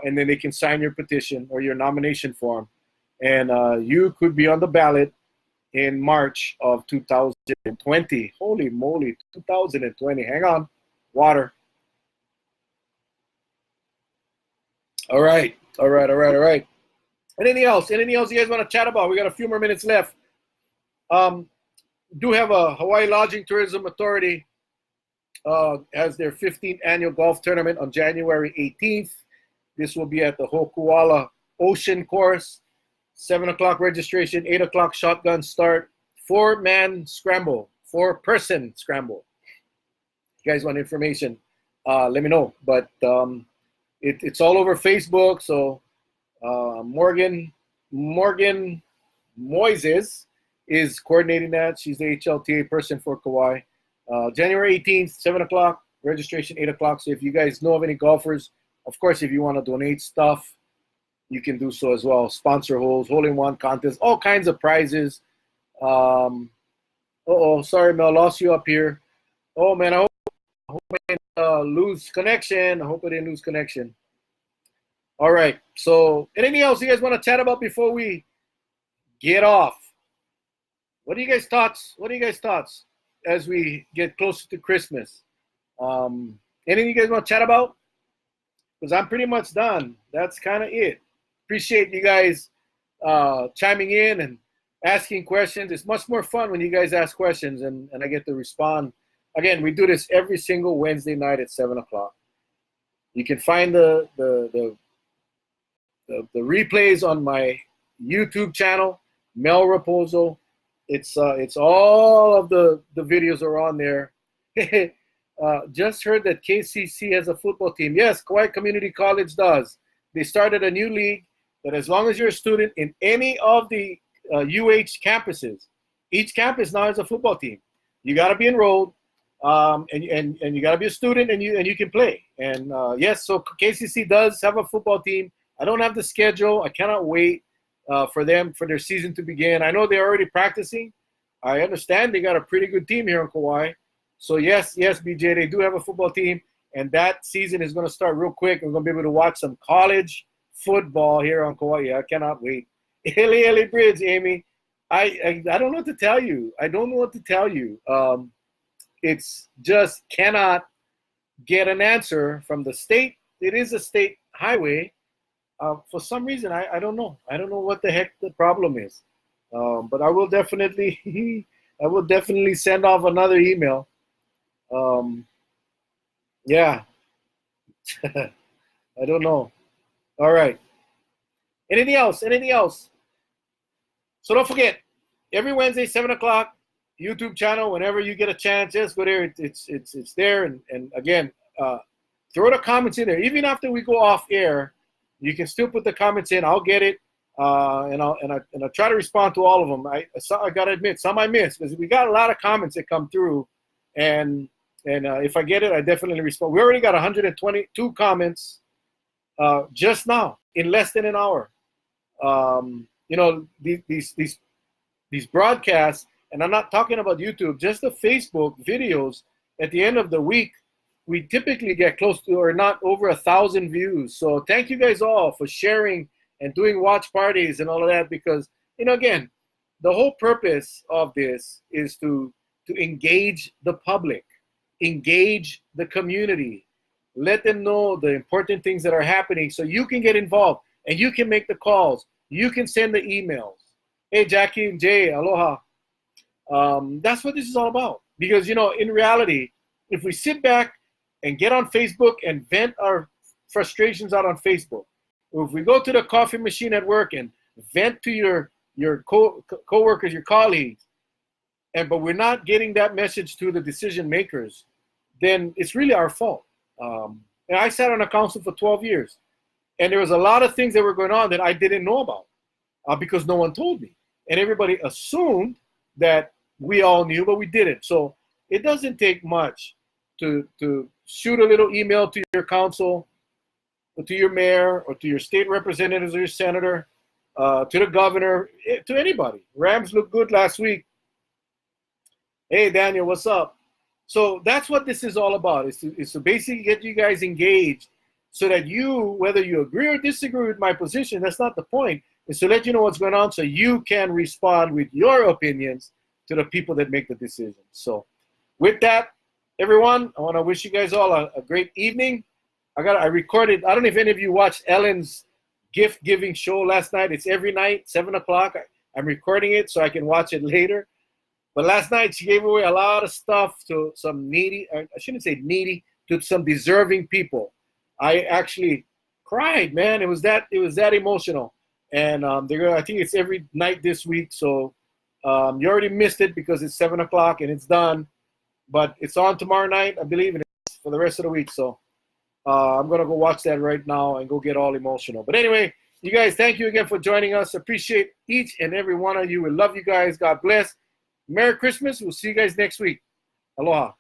[SPEAKER 1] and then they can sign your petition or your nomination form. And you could be on the ballot in March of 2020. Holy moly, 2020. Hang on, water. All right. Anything else you guys want to chat about? We got a few more minutes left. Do have a Hawaii Lodging Tourism Authority has their 15th annual golf tournament on January 18th. This will be at the Hokuala Ocean Course. 7 o'clock registration, 8 o'clock shotgun start, 4-man scramble, 4-person scramble. If you guys want information, let me know. But it's all over Facebook. So Morgan Moises is coordinating that. She's the HLTA person for Kauai. January 18th, 7 o'clock, registration 8 o'clock. So if you guys know of any golfers, of course, if you want to donate stuff, you can do so as well. Sponsor holes, hole-in-one contest, all kinds of prizes. Sorry, Mel, lost you up here. Oh, man, I hope I didn't lose connection. I hope I didn't lose connection. All right, so anything else you guys want to chat about before we get off? What are you guys' thoughts? As we get closer to Christmas? Anything you guys want to chat about? Because I'm pretty much done. That's kind of it. Appreciate you guys chiming in and asking questions. It's much more fun when you guys ask questions and I get to respond. Again, we do this every single Wednesday night at 7 o'clock. You can find the replays on my YouTube channel, Mel Rapozo. It's all of the videos are on there. Just heard that KCC has a football team. Yes, Kauai Community College does. They started a new league that as long as you're a student in any of the UH campuses, each campus now has a football team. You got to be enrolled, and you got to be a student, and you can play. And yes, so KCC does have a football team. I don't have the schedule. I cannot wait for their season to begin. I know they're already practicing. I understand they got a pretty good team here in Kauai. So yes, BJ, they do have a football team, and that season is going to start real quick. We're going to be able to watch some college football here on Kauai. I cannot wait. Eli Bridge, Amy, I don't know what to tell you. It's just cannot get an answer from the state. It is a state highway. For some reason, I don't know. I don't know what the heck the problem is. But I will definitely send off another email. Yeah. I don't know. All right. Anything else? So don't forget, every Wednesday, 7 o'clock, YouTube channel. Whenever you get a chance, just go there. It's there. And again, throw the comments in there. Even after we go off air, you can still put the comments in. I'll get it, and I'll try to respond to all of them. I gotta admit, some I missed because we got a lot of comments that come through, and if I get it, I definitely respond. We already got 122 comments just now in less than an hour. You know, these broadcasts, and I'm not talking about YouTube, just the Facebook videos. At the end of the week, we typically get close to or not over 1,000 views. So thank you guys all for sharing and doing watch parties and all of that, because, you know, again, the whole purpose of this is to engage the public, engage the community, let them know the important things that are happening so you can get involved and you can make the calls. You can send the emails. Hey, Jackie and Jay, aloha. That's what this is all about. Because, you know, in reality, if we sit back and get on Facebook and vent our frustrations out on Facebook, or if we go to the coffee machine at work and vent to your co-workers, your colleagues, but we're not getting that message to the decision makers, then it's really our fault. And I sat on a council for 12 years, and there was a lot of things that were going on that I didn't know about because no one told me. And everybody assumed that we all knew, but we didn't. So it doesn't take much to shoot a little email to your council, or to your mayor, or to your state representatives or your senator, to the governor, to anybody. Rams looked good last week. Hey, Daniel, what's up? So that's what this is all about, is to basically get you guys engaged so that you, whether you agree or disagree with my position, that's not the point, is to let you know what's going on so you can respond with your opinions to the people that make the decisions. So with that, everyone, I want to wish you guys all a great evening. I recorded, I don't know if any of you watched Ellen's gift giving show last night. It's every night, 7 o'clock. I'm recording it so I can watch it later. But last night she gave away a lot of stuff to some needy, I shouldn't say needy, to some deserving people. I actually cried, man. It was that emotional. And I think it's every night this week. So you already missed it because it's 7 o'clock and it's done. But it's on tomorrow night, I believe, and it's for the rest of the week. So I'm going to go watch that right now and go get all emotional. But anyway, you guys, thank you again for joining us. Appreciate each and every one of you. We love you guys. God bless. Merry Christmas. We'll see you guys next week. Aloha.